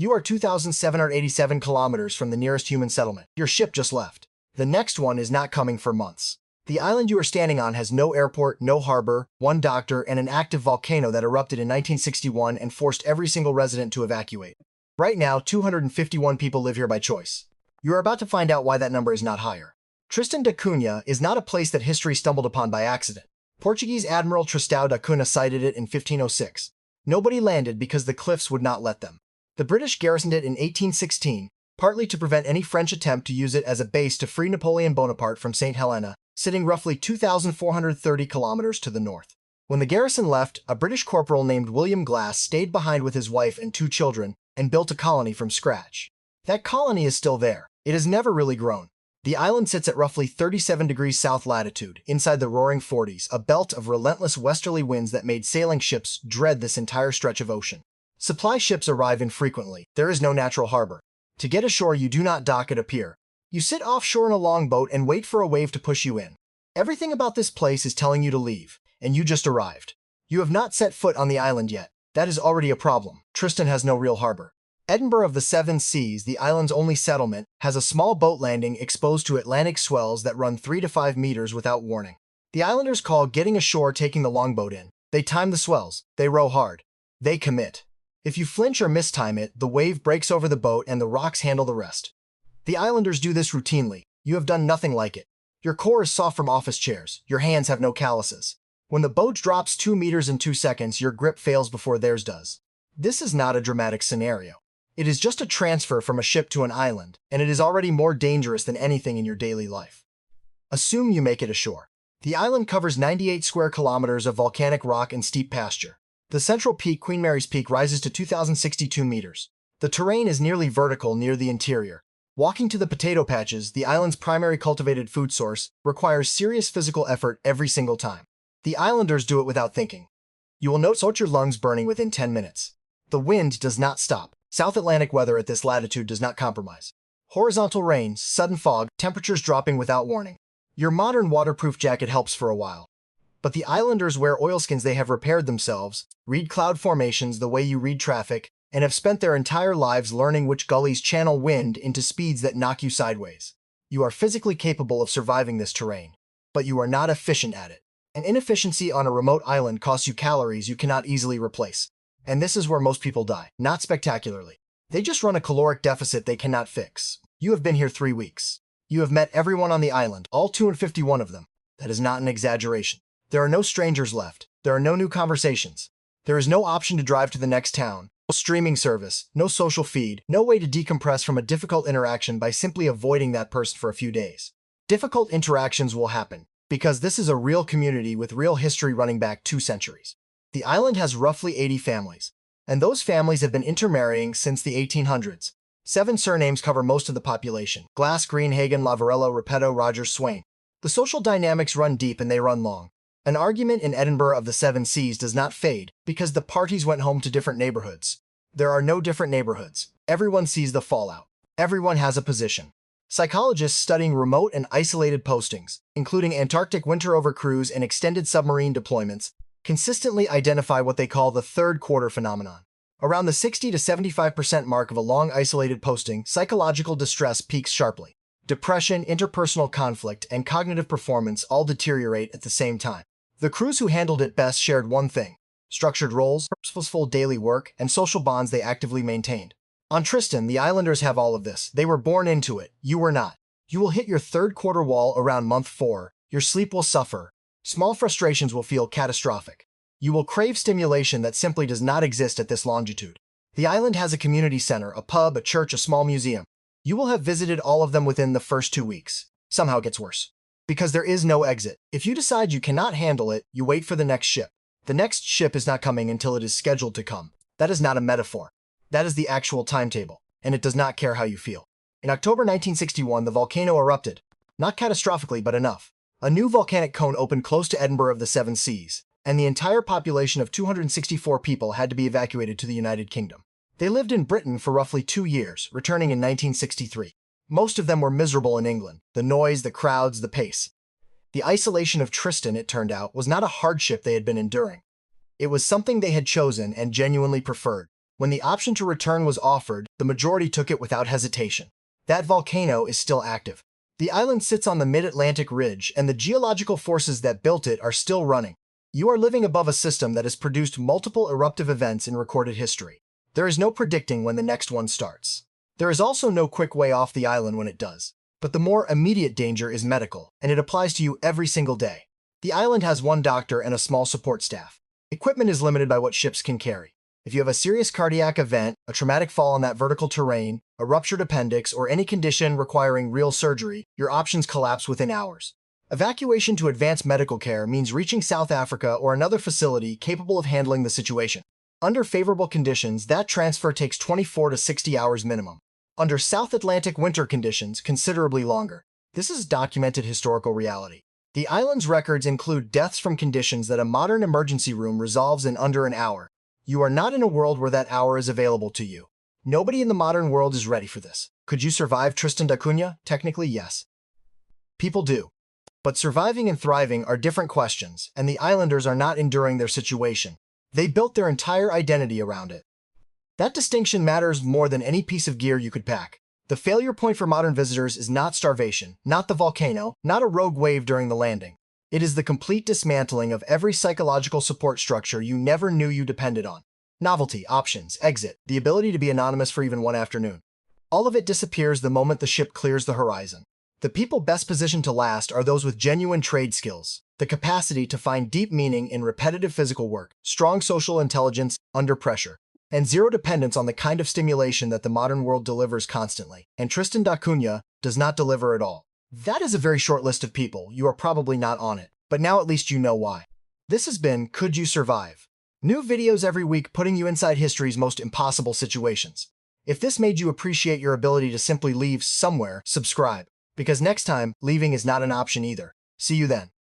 You are 2,787 kilometers from the nearest human settlement. Your ship just left. The next one is not coming for months. The island you are standing on has no airport, no harbor, one doctor, and an active volcano that erupted in 1961 and forced every single resident to evacuate. Right now, 251 people live here by choice. You are about to find out why that number is not higher. Tristan da Cunha is not a place that history stumbled upon by accident. Portuguese Admiral Tristan da Cunha sighted it in 1506. Nobody landed because the cliffs would not let them. The British garrisoned it in 1816, partly to prevent any French attempt to use it as a base to free Napoleon Bonaparte from St. Helena, sitting roughly 2,430 kilometers to the north. When the garrison left, a British corporal named William Glass stayed behind with his wife and 2 children and built a colony from scratch. That colony is still there. It has never really grown. The island sits at roughly 37 degrees south latitude, inside the roaring 40s, a belt of relentless westerly winds that made sailing ships dread this entire stretch of ocean. Supply ships arrive infrequently. There is no natural harbor. To get ashore, you do not dock at a pier. You sit offshore in a longboat and wait for a wave to push you in. Everything about this place is telling you to leave, and you just arrived. You have not set foot on the island yet. That is already a problem. Tristan has no real harbor. Edinburgh of the Seven Seas, the island's only settlement, has a small boat landing exposed to Atlantic swells that run 3 to 5 meters without warning. The islanders call getting ashore taking the longboat in. They time the swells. They row hard. They commit. If you flinch or mistime it, the wave breaks over the boat and the rocks handle the rest. The islanders do this routinely. You have done nothing like it. Your core is soft from office chairs. Your hands have no calluses. When the boat drops 2 meters in 2 seconds, your grip fails before theirs does. This is not a dramatic scenario. It is just a transfer from a ship to an island, and it is already more dangerous than anything in your daily life. Assume you make it ashore. The island covers 98 square kilometers of volcanic rock and steep pasture. The central peak, Queen Mary's Peak, rises to 2,062 meters. The terrain is nearly vertical near the interior. Walking to the potato patches, the island's primary cultivated food source, requires serious physical effort every single time. The islanders do it without thinking. You will notice your lungs burning within 10 minutes. The wind does not stop. South Atlantic weather at this latitude does not compromise. Horizontal rains, sudden fog, temperatures dropping without warning. Your modern waterproof jacket helps for a while. But the islanders wear oilskins they have repaired themselves, read cloud formations the way you read traffic, and have spent their entire lives learning which gullies channel wind into speeds that knock you sideways. You are physically capable of surviving this terrain, but you are not efficient at it. An inefficiency on a remote island costs you calories you cannot easily replace. And this is where most people die, not spectacularly. They just run a caloric deficit they cannot fix. You have been here 3 weeks. You have met everyone on the island, all 251 of them. That is not an exaggeration. There are no strangers left. There are no new conversations. There is no option to drive to the next town, no streaming service, no social feed, no way to decompress from a difficult interaction by simply avoiding that person for a few days. Difficult interactions will happen, because this is a real community with real history running back 2 centuries. The island has roughly 80 families, and those families have been intermarrying since the 1800s. 7 surnames cover most of the population: Glass, Green, Hagen, Lavarello, Repetto, Rogers, Swain. The social dynamics run deep and they run long. An argument in Edinburgh of the Seven Seas does not fade because the parties went home to different neighborhoods. There are no different neighborhoods. Everyone sees the fallout. Everyone has a position. Psychologists studying remote and isolated postings, including Antarctic winter-over cruise and extended submarine deployments, consistently identify what they call the third quarter phenomenon. Around the 60 to 75% mark of a long isolated posting, psychological distress peaks sharply. Depression, interpersonal conflict, and cognitive performance all deteriorate at the same time. The crews who handled it best shared one thing: structured roles, purposeful daily work, and social bonds they actively maintained. On Tristan, the islanders have all of this. They were born into it. You were not. You will hit your third quarter wall around month 4. Your sleep will suffer. Small frustrations will feel catastrophic. You will crave stimulation that simply does not exist at this longitude. The island has a community center, a pub, a church, a small museum. You will have visited all of them within the first 2 weeks. Somehow it gets worse. Because there is no exit. If you decide you cannot handle it, you wait for the next ship. The next ship is not coming until it is scheduled to come. That is not a metaphor. That is the actual timetable, and it does not care how you feel. In October 1961, the volcano erupted. Not catastrophically, but enough. A new volcanic cone opened close to Edinburgh of the Seven Seas, and the entire population of 264 people had to be evacuated to the United Kingdom. They lived in Britain for roughly 2 years, returning in 1963. Most of them were miserable in England: the noise, the crowds, the pace. The isolation of Tristan, it turned out, was not a hardship they had been enduring. It was something they had chosen and genuinely preferred. When the option to return was offered, the majority took it without hesitation. That volcano is still active. The island sits on the mid-Atlantic ridge, and the geological forces that built it are still running. You are living above a system that has produced multiple eruptive events in recorded history. There is no predicting when the next one starts. There is also no quick way off the island when it does. But the more immediate danger is medical, and it applies to you every single day. The island has one doctor and a small support staff. Equipment is limited by what ships can carry. If you have a serious cardiac event, a traumatic fall on that vertical terrain, a ruptured appendix, or any condition requiring real surgery, your options collapse within hours. Evacuation to advanced medical care means reaching South Africa or another facility capable of handling the situation. Under favorable conditions, that transfer takes 24 to 60 hours minimum. Under South Atlantic winter conditions, considerably longer. This is documented historical reality. The island's records include deaths from conditions that a modern emergency room resolves in under an hour. You are not in a world where that hour is available to you. Nobody in the modern world is ready for this. Could you survive Tristan da Cunha? Technically, yes. People do. But surviving and thriving are different questions, and the islanders are not enduring their situation. They built their entire identity around it. That distinction matters more than any piece of gear you could pack. The failure point for modern visitors is not starvation, not the volcano, not a rogue wave during the landing. It is the complete dismantling of every psychological support structure you never knew you depended on. Novelty, options, exit, the ability to be anonymous for even one afternoon. All of it disappears the moment the ship clears the horizon. The people best positioned to last are those with genuine trade skills, the capacity to find deep meaning in repetitive physical work, strong social intelligence under pressure, and zero dependence on the kind of stimulation that the modern world delivers constantly. And Tristan da Cunha does not deliver at all. That is a very short list of people. You are probably not on it, but now at least you know why. This has been Could You Survive? New videos every week putting you inside history's most impossible situations. If this made you appreciate your ability to simply leave somewhere, subscribe, because next time, leaving is not an option either. See you then.